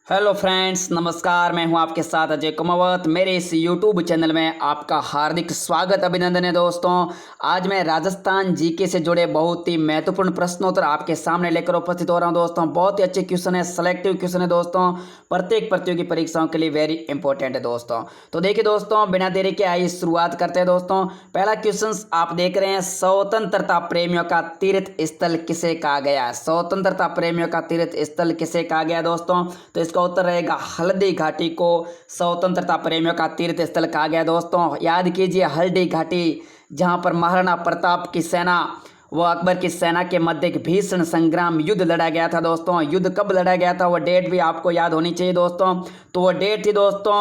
Hello friends, नमस्कार। मैं हूं आपके साथ अजय कुमावत। मेरे इस यूट्यूब चैनल में आपका हार्दिक स्वागत अभिनंदन है दोस्तों। आज मैं राजस्थान जीके से जुड़े बहुत ही महत्वपूर्ण प्रश्नोत्तर आपके सामने लेकर उपस्थित हो रहा हूं दोस्तों। बहुत ही अच्छे क्वेश्चन है, सेलेक्टिव क्वेश्चन है दोस्तों, प्रत्येक प्रतियोगी परीक्षाओं के लिए वेरी इंपॉर्टेंट है दोस्तों। तो देखिए दोस्तों, बिना देरी के आइए शुरुआत करते हैं दोस्तों। पहला क्वेश्चन आप देख रहे हैं, स्वतंत्रता प्रेमियों का तीर्थ स्थल किसे कहा गया है? स्वतंत्रता प्रेमियों का तीर्थ स्थल किसे कहा गया दोस्तों? तो इसका उत्तर रहेगा हल्दी घाटी को स्वतंत्रता प्रेमियों का तीर्थ स्थल कहा गया दोस्तों। याद कीजिए, हल्दी घाटी जहां पर महाराणा प्रताप की सेना व अकबर की सेना के मध्य एक भीषण संग्राम युद्ध लड़ा गया था दोस्तों। युद्ध कब लड़ा गया था, वो डेट भी आपको याद होनी चाहिए दोस्तों। तो वो डेट थी दोस्तों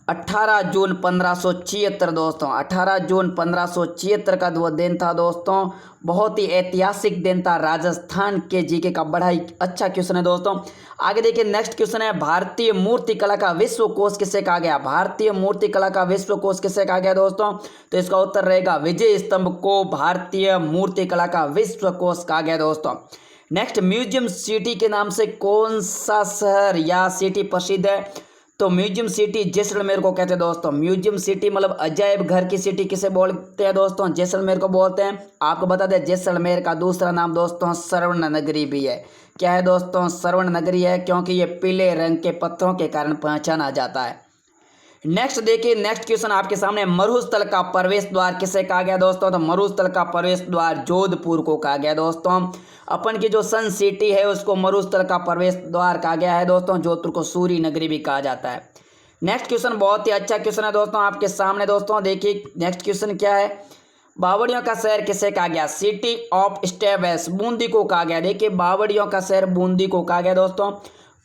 18 जून 1576 दोस्तों। 18 जून 1576 का वो दिन था दोस्तों। बहुत ही ऐतिहासिक दिन था राजस्थान के जीके का। बड़ा ही अच्छा क्वेश्चन है दोस्तों। आगे देखिए, नेक्स्ट क्वेश्चन है, भारतीय मूर्ति कला का विश्व कोश किसे कहा गया? भारतीय मूर्ति कला का विश्व कोश किसे कहा गया दोस्तों? तो इसका उत्तर रहेगा विजय स्तंभ को भारतीय मूर्ति कला का विश्व कोश कहा गया दोस्तों। नेक्स्ट, म्यूजियम सिटी के नाम से कौन सा शहर या सिटी प्रसिद्ध है? तो म्यूजियम सिटी जैसलमेर को कहते हैं दोस्तों। म्यूजियम सिटी मतलब अजायब घर की सिटी किसे बोलते हैं दोस्तों? जैसलमेर को बोलते हैं। आपको बता दें, जैसलमेर का दूसरा नाम दोस्तों स्वर्ण नगरी भी है। क्या है दोस्तों? स्वर्ण नगरी है, क्योंकि ये पीले रंग के पत्थरों के कारण पहचाना जाता है। नेक्स्ट देखिए, नेक्स्ट क्वेश्चन आपके सामने, मरुस्थल का प्रवेश द्वार किसे कहा गया दोस्तों? तो मरुस्थल का प्रवेश द्वार जोधपुर को कहा गया दोस्तों। अपन की जो सन सिटी है उसको मरुस्थल का प्रवेश द्वार कहा गया है दोस्तों। जोधपुर को सूर्य नगरी भी कहा जाता है। नेक्स्ट क्वेश्चन बहुत ही अच्छा क्वेश्चन है दोस्तों आपके सामने दोस्तों। देखिए नेक्स्ट क्वेश्चन क्या है, बावड़ियों का शहर किसे कहा गया? सिटी ऑफ स्टेबल्स बूंदी को कहा गया। देखिए, बावड़ियों का शहर बूंदी को कहा गया दोस्तों।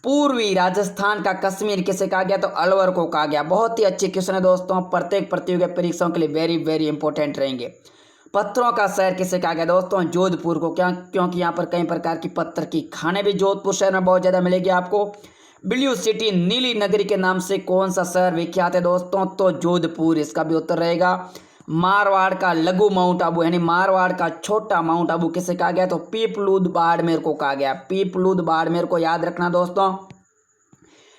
पूर्वी राजस्थान का कश्मीर किसे कहा गया? तो अलवर को कहा गया। बहुत ही अच्छे क्वेश्चन है दोस्तों, प्रत्येक प्रतियोगी परीक्षाओं के लिए वेरी वेरी इंपॉर्टेंट रहेंगे। पत्थरों का शहर किसे कहा गया दोस्तों? जोधपुर को। क्या? क्योंकि यहाँ पर कई प्रकार की पत्थर की खाने भी जोधपुर शहर में बहुत ज़्यादा मिलेगी आपको। ब्लू सिटी नीली नगरी के नाम से कौन सा शहर विख्यात है दोस्तों? तो जोधपुर इसका भी उत्तर रहेगा। मारवाड़ का लघु माउंट आबू यानी मारवाड़ का छोटा माउंट आबू किसे कहा गया? तो पीपलूद बाड़मेर को कहा गया। पीपलूद बाड़मेर को याद रखना दोस्तों।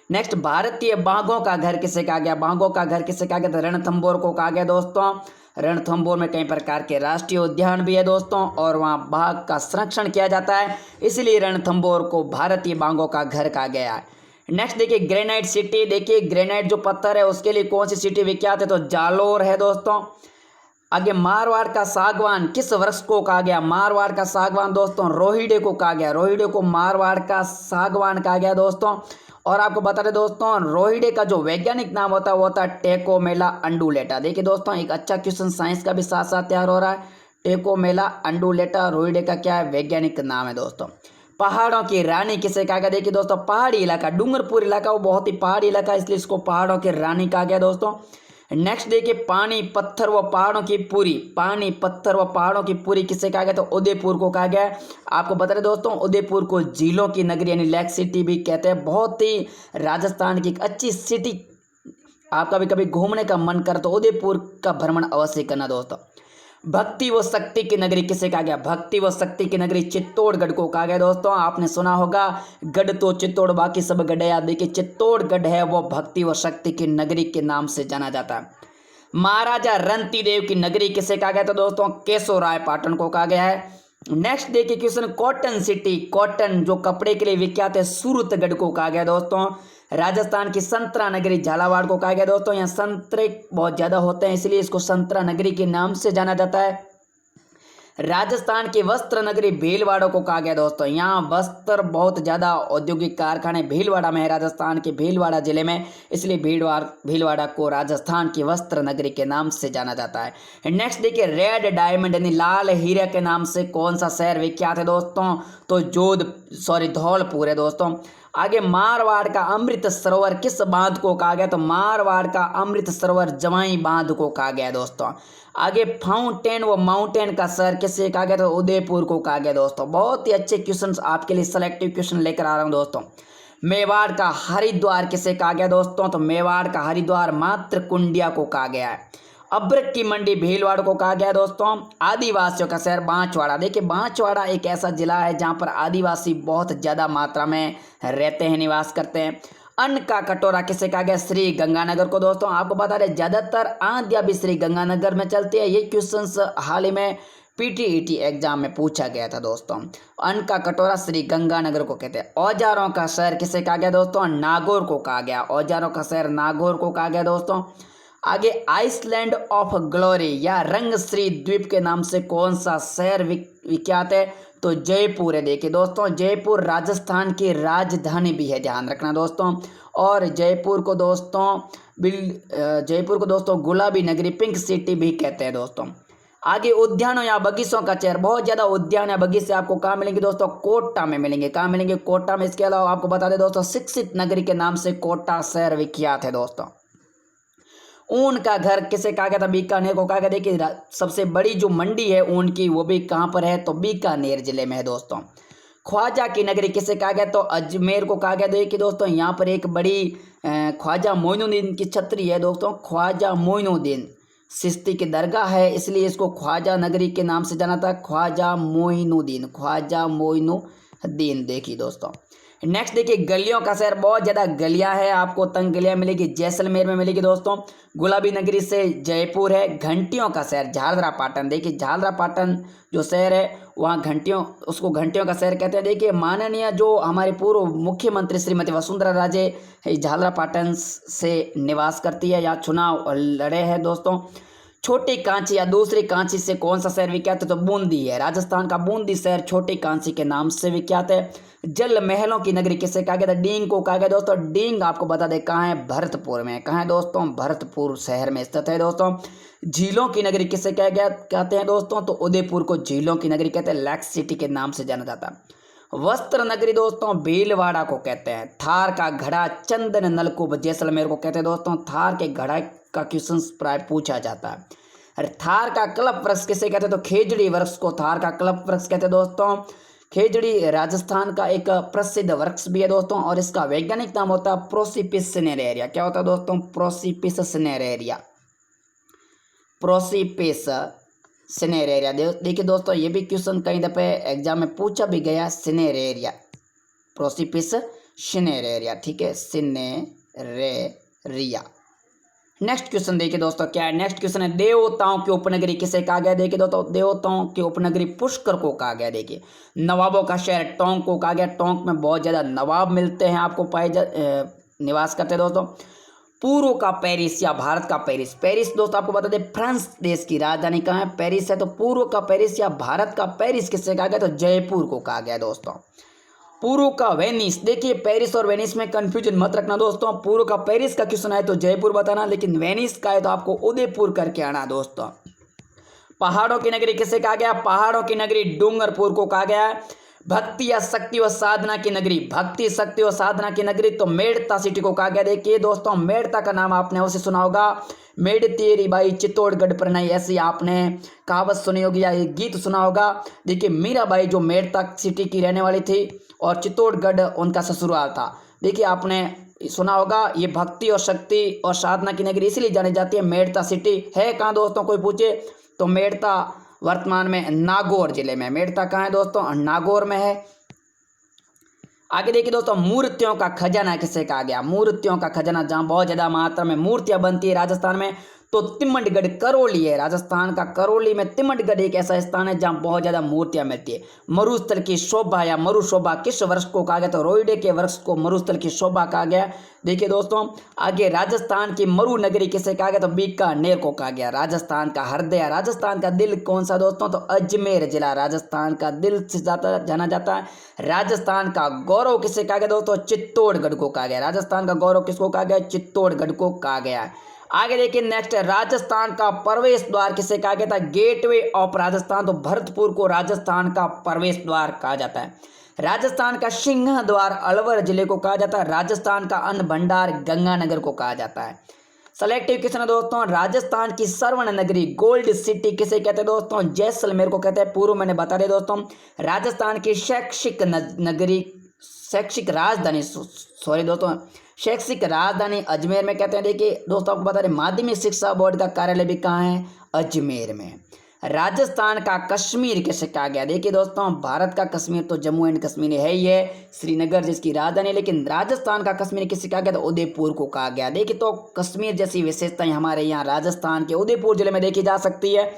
नेक्स्ट, भारतीय बाघों का घर किसे कहा गया? बाघों का घर किसे कहा गया? तो रणथंभौर को कहा गया दोस्तों। रणथंभौर में कई प्रकार के राष्ट्रीय उद्यान भी है दोस्तों, और वहाँ बाघ का संरक्षण किया जाता है, इसलिए रणथंभौर को भारतीय बाघों का घर कहा गया है। नेक्स्ट देखिए, ग्रेनाइट सिटी। देखिए, ग्रेनाइट जो पत्थर है उसके लिए कौन सी सिटी विख्यात है? तो जालोर है दोस्तों। आगे, मारवाड़ का सागवान किस वृक्ष को कहा गया? मारवाड़ का सागवान दोस्तों रोहिड़े को कहा गया। रोहिड़े को मारवाड़ का सागवान कहा गया दोस्तों। और आपको बता दें दोस्तों, रोहिड़े का जो वैज्ञानिक नाम होता है वो होता है टेकोमेला अंडुलेटा। देखिए दोस्तों, एक अच्छा क्वेश्चन साइंस का भी साथ साथ तैयार हो रहा है। टेकोमेला अंडुलेटा रोहिड़े का क्या है? वैज्ञानिक नाम है दोस्तों। पहाड़ों की रानी किसे कहा गया? देखिए दोस्तों, पहाड़ी इलाका, डूंगरपुर इलाका वो बहुत ही पहाड़ी इलाका, इसलिए इसको पहाड़ों की रानी कहा गया दोस्तों। नेक्स्ट देखिए, पानी पत्थर व पहाड़ों की पूरी। पानी पत्थर व पहाड़ों की पूरी किसे कहा गया? तो उदयपुर को कहा गया है। आपको बता रहे दोस्तों, उदयपुर को झीलों की नगरी यानी लेक सिटी भी कहते हैं। बहुत ही राजस्थान की एक अच्छी सिटी, आप कभी कभी घूमने का मन कर तो उदयपुर का भ्रमण अवश्य करना दोस्तों। भक्ति व शक्ति की नगरी किसे कहा गया? भक्ति व शक्ति की नगरी चित्तौड़गढ़ को कहा गया दोस्तों। आपने सुना होगा, गढ़ तो चित्तौड़ बाकी सब गढ़ है। आप देखिए, चित्तौड़गढ़ है वो भक्ति व शक्ति की नगरी के नाम से जाना जाता है। महाराजा रणतीदेव की नगरी किसे कहा गया? तो दोस्तों केशोराय पाटन को कहा गया है। नेक्स्ट देखिए क्वेश्चन, कॉटन सिटी, कॉटन जो कपड़े के लिए विख्यात है, सूरतगढ़ को कहा गया दोस्तों। राजस्थान की संतरा नगरी झालावाड़ को कहा गया दोस्तों। यहाँ संतरे बहुत ज्यादा होते हैं, इसलिए इसको संतरा नगरी के नाम से जाना जाता है। राजस्थान की वस्त्र नगरी भीलवाड़ा को कहा गया दोस्तों। यहाँ वस्त्र बहुत ज्यादा औद्योगिक कारखाने भीलवाड़ा में है, राजस्थान के भीलवाड़ा जिले में, इसलिए भीलवाड़ा को राजस्थान की वस्त्र नगरी के नाम से जाना जाता है। नेक्स्ट देखिए, रेड डायमंड यानी लाल हीरे के नाम से कौन सा शहर विख्यात है दोस्तों? तो धौलपुर है दोस्तों। आगे, मारवाड़ का अमृत सरोवर किस बांध को कहा गया? तो मारवाड़ का अमृत सरोवर जवाई बांध को कहा गया दोस्तों। आगे, फाउंटेन व माउंटेन का शहर किसे कहा गया? तो उदयपुर को कहा गया दोस्तों। बहुत ही अच्छे क्वेश्चंस आपके लिए सेलेक्टिव क्वेश्चन लेकर आ रहा हूं दोस्तों। मेवाड़ का हरिद्वार किसे कहा गया दोस्तों? तो मेवाड़ का हरिद्वार मात्र कुंडिया को कहा गया है। अब्रक की मंडी भीलवाड़ा को कहा गया दोस्तों। आदिवासियों का शहर बांसवाड़ा। देखिए बांसवाड़ा एक ऐसा जिला है जहां पर आदिवासी बहुत ज़्यादा मात्रा में रहते हैं, निवास करते हैं। अन्न का कटोरा किसे कहा गया? श्री गंगानगर को दोस्तों। आपको बता दें ज़्यादातर आंधियां भी श्री गंगानगर में चलती है। ये क्वेश्चंस हाल ही में पीटीईटी एग्जाम में पूछा गया था दोस्तों। अन्न का कटोरा श्री गंगानगर को कहते हैं। औजारों का शहर किसे कहा गया दोस्तों? नागौर को कहा गया। औजारों का शहर नागौर को कहा गया दोस्तों। आगे आइसलैंड ऑफ ग्लोरी या रंगश्री द्वीप के नाम से कौन सा शहर विख्यात है? तो जयपुर है। देखिए दोस्तों जयपुर राजस्थान की राजधानी भी है, ध्यान रखना दोस्तों। और जयपुर को दोस्तों गुलाबी नगरी, पिंक सिटी भी कहते हैं दोस्तों। आगे उद्यानों या बगीचों का शहर। बहुत ज्यादा उद्यान या बगीचे आपको कहाँ मिलेंगे दोस्तों? कोटा में मिलेंगे। कहाँ मिलेंगे? कोटा में। इसके अलावा आपको बता दें दोस्तों शिक्षित नगरी के नाम से कोटा शहर विख्यात है दोस्तों। ऊन का घर किसे कहा गया था? बीकानेर को कहा गया। देखिए सबसे बड़ी जो मंडी है ऊन की वो भी कहाँ पर है? तो बीकानेर जिले में है दोस्तों। ख्वाजा की नगरी किसे कहा गया? तो अजमेर को कहा गया। देखिए दोस्तों यहाँ पर एक बड़ी ख्वाजा मोइनुद्दीन की छतरी है दोस्तों। ख्वाजा मोइनुद्दीन चिश्ती की दरगाह है, इसलिए इसको ख्वाजा नगरी के नाम से जाना था। ख्वाजा मोइनुद्दीन। देखिए दोस्तों नेक्स्ट देखिए गलियों का शहर। बहुत ज़्यादा गलियां है, आपको तंग गलियां मिलेगी। जैसलमेर में मिलेगी दोस्तों। गुलाबी नगरी से जयपुर है। घंटियों का शहर झालरा पाटन। देखिए झालरा पाटन जो शहर है वहाँ उसको घंटियों का शहर कहते हैं। देखिए माननीय जो हमारे पूर्व मुख्यमंत्री श्रीमती वसुंधरा राजे झालरा पाटन से निवास करती है या चुनाव लड़े हैं दोस्तों। छोटी कांची या दूसरी कांची से कौन सा शहर विख्यात है? तो बूंदी है। राजस्थान का बूंदी शहर छोटी कांची के नाम से विख्यात है। जल महलों की नगरी किसे कहा गया था? डींग को कहा गया दोस्तों। डींग आपको बता दें कहाँ है? भरतपुर में। कहाँ है दोस्तों? भरतपुर शहर में स्थित है दोस्तों। झीलों की नगरी किसे कहते हैं दोस्तों? तो उदयपुर को झीलों की नगरी कहते हैं। लेक सिटी के नाम से जाना जाता है। वस्त्र नगरी दोस्तों भीलवाड़ा को कहते हैं। थार का घड़ा चंदन नलकूप जैसलमेर को कहते हैं दोस्तों। थार के घड़ा का क्वेश्चन प्राय पूछा जाता है। अरे थार का कल्प वृक्ष किसे कहते हैं? तो खेजड़ी वृक्ष को थार का कल्प वृक्ष कहते हैं दोस्तों। खेजड़ी राजस्थान का एक प्रसिद्ध वृक्ष भी है दोस्तों और इसका वैज्ञानिक नाम होता है प्रोसिपिस सिनेरेरिया। क्या होता है दोस्तों? प्रोसिपिस सिनेरेरिया। प्रोसिपिस सिनेरेरिया। देखिए दोस्तों ये भी क्वेश्चन कई दफे एग्जाम में पूछा भी गया। सिनेरेरिया, प्रोसिपिस सिनेरेरिया, ठीक है, सिनेरेरिया। नेक्स्ट क्वेश्चन देखिए दोस्तों क्या है? नेक्स्ट क्वेश्चन है देवताओं की उपनगरी किसे कहा गया? देखिए दोस्तों देवताओं की उपनगरी पुष्कर को कहा गया। देखिए नवाबों का शहर टोंक को कहा गया। टोंक में बहुत ज़्यादा नवाब मिलते हैं, आपको निवास करते हैं दोस्तों। पूर्व का पेरिस या भारत का पेरिस। पेरिस दोस्तों आपको बता दें फ्रांस देश की राजधानी कहाँ है? पेरिस है। तो पूर्व का पेरिस या भारत का पेरिस किससे कहा गया? तो जयपुर को कहा गया दोस्तों। पूर्व का वेनिस। देखिए पेरिस और वेनिस में कंफ्यूजन मत रखना दोस्तों। पूर्व का पेरिस का क्वेश्चन है तो जयपुर बताना, लेकिन वेनिस का है तो आपको उदयपुर करके आना दोस्तों। पहाड़ों की नगरी किसे कहा गया? पहाड़ों की नगरी डूंगरपुर को कहा गया है। भक्ति या शक्ति व साधना की नगरी। भक्ति शक्ति व साधना की नगरी तो मेड़ता सिटी को कहा गया। देखिए दोस्तों मेड़ता का नाम आपने उसे सुना होगा। मेड़ तेरी बाई चित्तौड़गढ़ पर नहीं, ऐसी आपने कहावत सुनी होगी या गीत सुना होगा। देखिए मीराबाई जो मेड़ता सिटी की रहने वाली थी और चित्तौड़गढ़ उनका ससुराल था। देखिए आपने सुना होगा। ये भक्ति और शक्ति और साधना की नगरी इसलिए जानी जाती है। मेड़ता सिटी है कहाँ दोस्तों? कोई पूछे तो मेड़ता वर्तमान में नागौर जिले में। मेड़ता कहाँ है दोस्तों? नागौर में है। आगे देखिए दोस्तों मूर्तियों का खजाना किसे कहा गया? मूर्तियों का खजाना जहाँ बहुत ज्यादा मात्रा में मूर्तियां बनती है राजस्थान में तो तिमंडगढ़ करौली है। राजस्थान का करौली में तिमंडगढ़ एक ऐसा स्थान है जहाँ बहुत ज्यादा मूर्तियां मिलती है। मरुस्थल की शोभा या मरु शोभा किस वृक्ष को कहा गया? तो रोइडे के वृक्ष को मरुस्थल की शोभा कहा गया। देखिए दोस्तों आगे राजस्थान की मरु नगरी किसे कहा गया? तो बीकानेर को कहा गया। राजस्थान का हृदय, राजस्थान का दिल कौन सा दोस्तों? तो अजमेर जिला राजस्थान का दिल से जाना जाता है। राजस्थान का गौरव किसे कहा गया दोस्तों? चित्तौड़गढ़ को कहा गया। राजस्थान का गौरव किसको कहा गया? चित्तौड़गढ़ को कहा गया। आगे देखिए नेक्स्ट है राजस्थान का प्रवेश द्वार किसे कहा गया था? Gateway of Rajasthan. तो भरतपुर को राजस्थान का प्रवेश द्वार कहा जाता है। राजस्थान का सिंह द्वार अलवर जिले को कहा जाता है। राजस्थान का अन्न भंडार गंगानगर को कहा जाता है। सेलेक्टिव क्वेश्चन है दोस्तों राजस्थान की स्वर्ण नगरी गोल्ड सिटी किसे कहते हैं दोस्तों? जैसलमेर को कहते हैं। पूर्व मैंने बता दिया दोस्तों। राजस्थान की शैक्षिक नगरी शैक्षिक राजधानी सॉरी दोस्तों, शैक्षिक राजधानी अजमेर में कहते हैं। देखिए दोस्तों आपको बता दें माध्यमिक शिक्षा बोर्ड का कार्यालय भी कहाँ है, अजमेर में। राजस्थान का कश्मीर किसे कहा गया, देखिए दोस्तों भारत का कश्मीर तो जम्मू एंड कश्मीर है ही है, श्रीनगर जिसकी राजधानी, लेकिन राजस्थान का कश्मीर किसे कहा गया, तो उदयपुर को कहा गया। देखिए तो कश्मीर जैसी विशेषताएं हमारे यहाँ राजस्थान के उदयपुर जिले में देखी जा सकती है।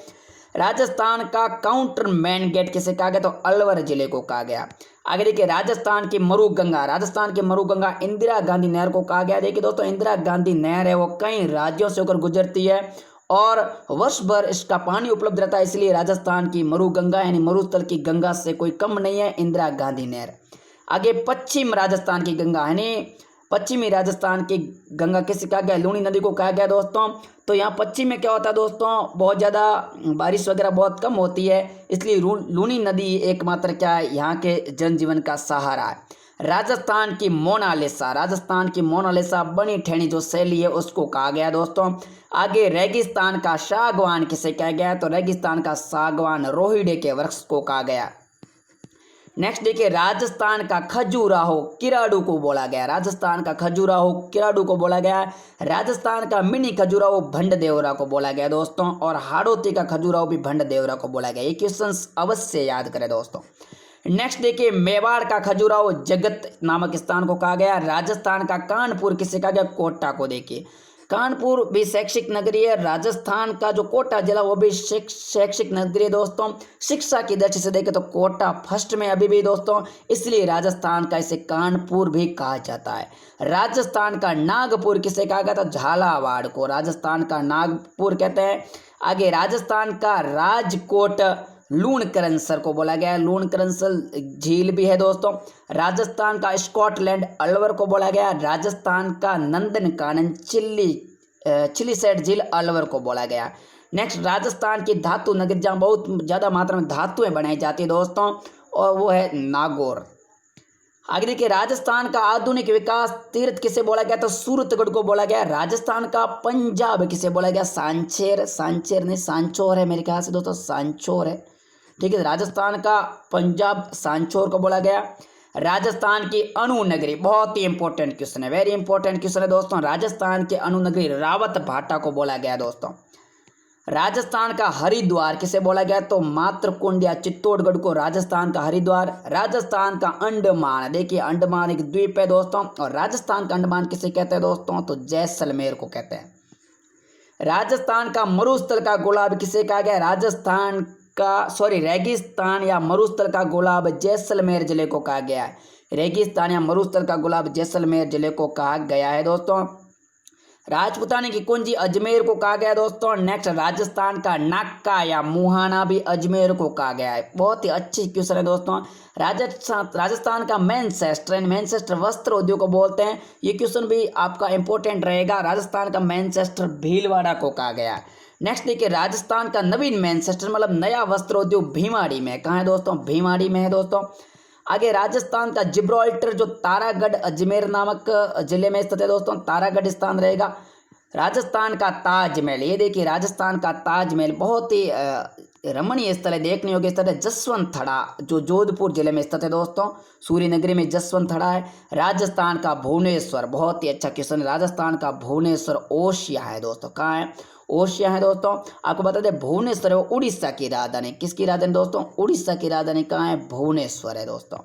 राजस्थान का काउंटर मैन गेट किसे कहा गया, तो अलवर जिले को कहा गया। आगे देखिए राजस्थान की मरुगंगा, राजस्थान की मरुगंगा इंदिरा गांधी नहर को कहा गया। देखिए दोस्तों इंदिरा गांधी नहर है वो कई राज्यों से होकर गुजरती है और वर्ष भर इसका पानी उपलब्ध रहता है, इसलिए राजस्थान की मरुगंगा यानी मरुस्थल की गंगा से कोई कम नहीं है इंदिरा गांधी नहर। आगे पश्चिम राजस्थान की गंगा यानी पश्चिमी राजस्थान की गंगा किसे कहा गया, लूनी नदी को कहा गया दोस्तों। तो यहाँ पश्चिम में क्या होता है दोस्तों, बहुत ज़्यादा बारिश वगैरह बहुत कम होती है, इसलिए लूनी नदी एकमात्र क्या है यहाँ के जनजीवन का सहारा है। राजस्थान की मोनालिसा, राजस्थान की मोनालिसा बनी ठहनी जो शैली है उसको कहा गया दोस्तों। आगे रेगिस्तान का सागवान किसे कहा गया, तो रेगिस्तान का सागवान रोहिड़े के वृक्ष को कहा गया। नेक्स्ट देखिए राजस्थान का खजुराहो किराडू को बोला गया, राजस्थान का खजुराहो किराडू को बोला गया। राजस्थान का मिनी खजुराहो भंड देवरा को बोला गया दोस्तों, और हाड़ौती का खजुराहो भी भंड देवरा को बोला गया। ये क्वेश्चन अवश्य याद करें दोस्तों। नेक्स्ट देखिए मेवाड़ का खजुराहो जगत नामक स्थान को कहा गया। राजस्थान का कानपुर किसे कहा गया, कोटा को। देखिए कानपुर भी शैक्षिक नगरी है, राजस्थान का जो कोटा जिला वो भी शैक्षिक नगरी है दोस्तों। शिक्षा की दृष्टि से देखें तो कोटा फर्स्ट में अभी भी दोस्तों, इसलिए राजस्थान का इसे कानपुर भी कहा जाता है। राजस्थान का नागपुर किसे कहा गया, तो झालावाड़ को राजस्थान का नागपुर कहते हैं। आगे राजस्थान का राजकोट लूणकरनसर को बोला गया है, लूणकरनसर झील भी है दोस्तों। राजस्थान का स्कॉटलैंड अलवर को बोला गया। राजस्थान का नंदनकानन चिल्ली सेट झील अलवर को बोला गया। नेक्स्ट राजस्थान की धातु नगरी जहाँ बहुत ज़्यादा मात्रा में धातुएं बनाई जाती है दोस्तों, और वो है नागौर। आगे देखिए राजस्थान का आधुनिक विकास तीर्थ किसे बोला गया, तो सूरतगढ़ को बोला गया। राजस्थान का पंजाब किसे बोला गया, सांचेर, सांचेर नहीं सांचौर है मेरे ख्याल से दोस्तों, सांचौर है ठीक है। राजस्थान का पंजाब सांचौर को बोला गया। राजस्थान की अणु नगरी बहुत ही इंपॉर्टेंट क्वेश्चन है, वेरी इंपॉर्टेंट क्वेश्चन है दोस्तों। राजस्थान के अणु नगरी रावत भाटा को बोला गया दोस्तों। राजस्थान का हरिद्वार किसे बोला गया, तो मातृकुंड या चित्तौड़गढ़ को राजस्थान का हरिद्वार। राजस्थान का अंडमान, देखिए अंडमान एक द्वीप है दोस्तों, और राजस्थान का अंडमान किसे कहते हैं दोस्तों, तो जैसलमेर को कहते हैं। राजस्थान का मरुस्थल का गुलाब किसे कहा गया, राजस्थान का रेगिस्तान या मरुस्थल का गुलाब जैसलमेर जिले को कहा गया है। रेगिस्तान या मरुस्थल का गुलाब जैसलमेर जिले को कहा गया है दोस्तों। राजपूताने की कुंजी अजमेर को कहा गया दोस्तों। नेक्स्ट राजस्थान का नाका या मुहाना भी अजमेर को कहा गया है, बहुत ही अच्छी क्वेश्चन है दोस्तों। राजस्थान का मैनचेस्टर वस्त्र उद्योग को बोलते हैं, ये क्वेश्चन भी आपका इंपॉर्टेंट रहेगा। राजस्थान का मैनचेस्टर भीलवाड़ा को कहा गया है। नेक्स्ट देखिए राजस्थान का नवीन मैनचेस्टर मतलब नया वस्त्र उद्योग भीमाड़ी में, कहाँ है दोस्तों, भीमाड़ी में है दोस्तों। आगे राजस्थान का जिब्राल्टर जो तारागढ़ अजमेर नामक जिले में स्थित है दोस्तों, तारागढ़ स्थान रहेगा। राजस्थान का ताजमहल, ये देखिए राजस्थान का ताजमहल बहुत ही रमणीय स्थल है, देखने योग्य स्थल है। जसवंत थड़ा जो जोधपुर जिले में स्थित है दोस्तों, सूर्य नगरी में जसवंत थड़ा है। राजस्थान का भुवनेश्वर, बहुत ही अच्छा क्वेश्चन है। राजस्थान का भुवनेश्वर ओशिया है दोस्तों, कहाँ है, ओशिया है दोस्तों। आपको बता दें भुवनेश्वर है वो उड़ीसा की राजधानी, किसकी राजधानी दोस्तों, उड़ीसा की राजधानी कहाँ है, भुवनेश्वर है दोस्तों।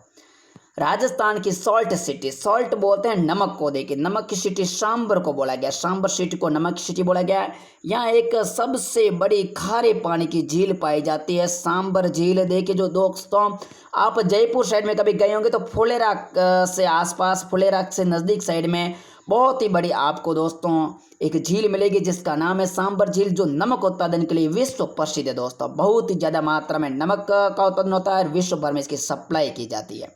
राजस्थान की सॉल्ट सिटी, सॉल्ट बोलते हैं नमक को, देखिए नमक की सिटी सांबर को बोला गया, सांबर सिटी को नमक की सिटी बोला गया है। यहाँ एक सबसे बड़ी खारे पानी की झील पाई जाती है, सांबर झील। देखिए जो दोस्तों आप जयपुर साइड में कभी गए होंगे तो फुलेरा से आसपास, फुलेरा से नज़दीक साइड में बहुत ही बड़ी आपको दोस्तों एक झील मिलेगी जिसका नाम है सांबर झील, जो नमक उत्पादन के लिए विश्व प्रसिद्ध है दोस्तों। बहुत ही ज़्यादा मात्रा में नमक का उत्पादन होता है, विश्व भर में इसकी सप्लाई की जाती है।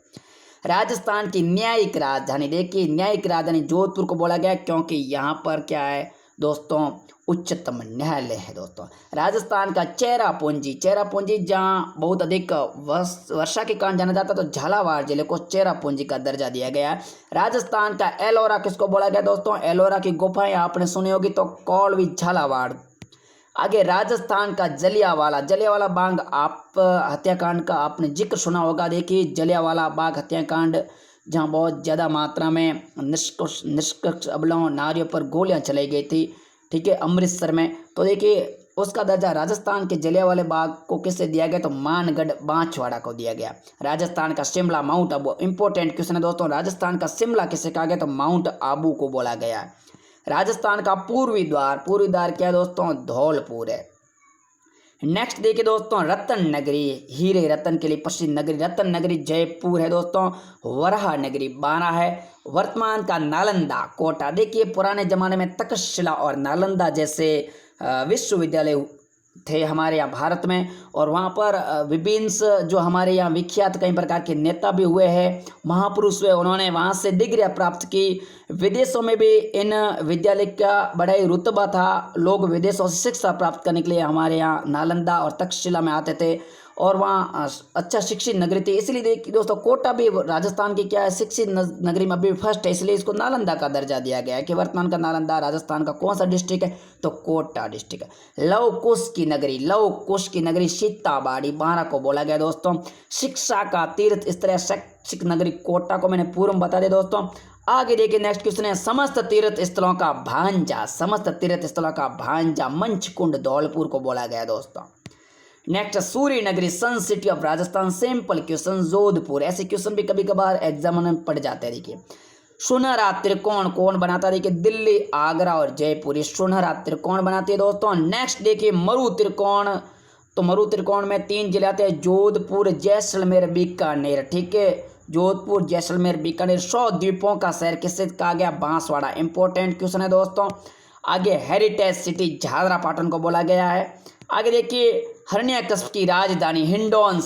राजस्थान की न्यायिक राजधानी, देखिए न्यायिक राजधानी जोधपुर को बोला गया क्योंकि यहाँ पर क्या है दोस्तों, उच्चतम न्यायालय है दोस्तों। राजस्थान का चेरापूंजी, चेरापूंजी जहाँ बहुत अधिक वर्षा के कारण जाना जाता है, तो झालावाड़ जिले को चेरापूंजी का दर्जा दिया गया है। राजस्थान का एलोरा किसको बोला गया दोस्तों, एलोरा की गुफाएं आपने सुनी होगी, तो कौलवी झालावाड़। आगे राजस्थान का जलियांवाला बाग आप हत्याकांड का आपने जिक्र सुना होगा। देखिए जलियांवाला बाग हत्याकांड जहां बहुत ज़्यादा मात्रा में निष्कक्ष अबलाओं नारियों पर गोलियां चलाई गई थी, ठीक है, अमृतसर में। तो देखिए उसका दर्जा राजस्थान के जलियांवाले बाग को किसे दिया गया, तो मानगढ़ बांसवाड़ा को दिया गया। राजस्थान का Shimla mount Abu, important question है दोस्तों, राजस्थान का शिमला किसे कहा गया, तो माउंट आबू को बोला गया। राजस्थान का पूर्वी द्वार क्या है दोस्तों, धौलपुर है। नेक्स्ट देखिए दोस्तों, रतन नगरी, हीरे रतन के लिए प्रसिद्ध नगरी रतन नगरी जयपुर है दोस्तों। वराह नगरी बारा है। वर्तमान का नालंदा कोटा, देखिए पुराने जमाने में तक्षशिला और नालंदा जैसे विश्वविद्यालय थे हमारे यहाँ भारत में, और वहाँ पर विभिन्न जो हमारे यहाँ विख्यात कई प्रकार के नेता भी हुए हैं, महापुरुष हुए, उन्होंने वहाँ से डिग्रियाँ प्राप्त की। विदेशों में भी इन विद्यालय का बड़ा ही रुतबा था, लोग विदेशों से शिक्षा प्राप्त करने के लिए हमारे यहाँ नालंदा और तक्षशिला में आते थे, और वहाँ अच्छा शिक्षित नगरी थी। इसलिए देखिए दोस्तों, कोटा भी राजस्थान की क्या है, शिक्षित नगरी में अभी फर्स्ट है, इसलिए इसको नालंदा का दर्जा दिया गया है कि वर्तमान का नालंदा राजस्थान का कौन सा डिस्ट्रिक्ट है, तो कोटा डिस्ट्रिक्ट है। लव कुश की नगरी सीताबाड़ी बारा को बोला गया दोस्तों। शिक्षा का तीर्थ स्थल शैक्षिक नगरी कोटा को मैंने पूर्व में बता दिया दोस्तों। आगे देखिए नेक्स्ट क्वेश्चन है, समस्त तीर्थ स्थलों का भांजा मंचकुंड धौलपुर को बोला गया दोस्तों। नेक्स्ट, सूर्य नगरी sun city of Rajasthan, simple question Jodhpur. ऐसे क्वेश्चन भी कभी कभार एग्जाम में पड़ जाते हैं। देखिए सुनहरा त्रिकोण कौन बनाता है, देखिए दिल्ली, आगरा और जयपुर, ये सुनहरा त्रिकोण बनाती है दोस्तों। नेक्स्ट देखिए मरु त्रिकोण, तो मरु त्रिकोण में 3 जिले आते हैं, जोधपुर, जैसलमेर, बीकानेर, ठीक है, जोधपुर, जैसलमेर, बीकानेर। 100 द्वीपों का शहर किससे कहा गया, बांसवाड़ा, इंपॉर्टेंट क्वेश्चन है दोस्तों। आगे हेरिटेज सिटी झालरा पाटन को बोला गया है। आगे देखिए हिरण्यकश्यप की राजधानी हिंडौन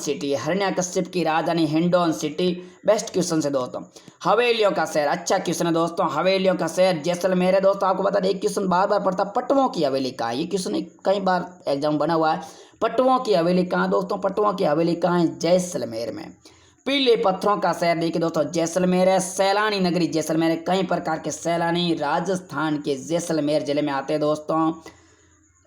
सिटी, बेस्ट क्वेश्चन है दोस्तों। हवेलियों का शहर, अच्छा क्वेश्चन है दोस्तों, हवेलियों का शहर जैसलमेर है दोस्तों। आपको बता दें एक क्वेश्चन बार बार पड़ता, पट्टवों की हवेली कहाँ है, ये क्वेश्चन कई बार एग्जाम बना हुआ है। पट्टवों की हवेली कहाँ दोस्तों, पट्टवों की हवेली कहाँ है, जैसलमेर में। पीले पत्थरों का शहर देखिए दोस्तों जैसलमेर है। सैलानी नगरी जैसलमेर है, कई प्रकार के सैलानी राजस्थान के जैसलमेर जिले में आते हैं दोस्तों।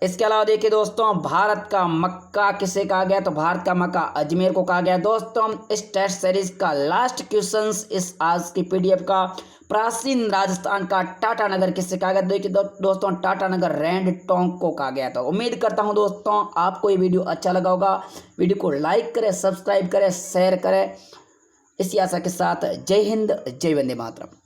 इसके अलावा देखिए दोस्तों, भारत का मक्का किसे कहा गया, तो भारत का मक्का अजमेर को कहा गया दोस्तों। इस टेस्ट सीरीज का लास्ट क्वेश्चन इस आज की पीडीएफ का, प्राचीन राजस्थान का टाटा नगर किससे कहा गया, देखिए दोस्तों टाटा नगर रैंड टोंक को कहा गया था। उम्मीद करता हूं दोस्तों आपको ये वीडियो अच्छा लगा होगा। वीडियो को लाइक करें, सब्सक्राइब करें, शेयर करें, इसी आशा के साथ जय हिंद, जय वंदे मातरम।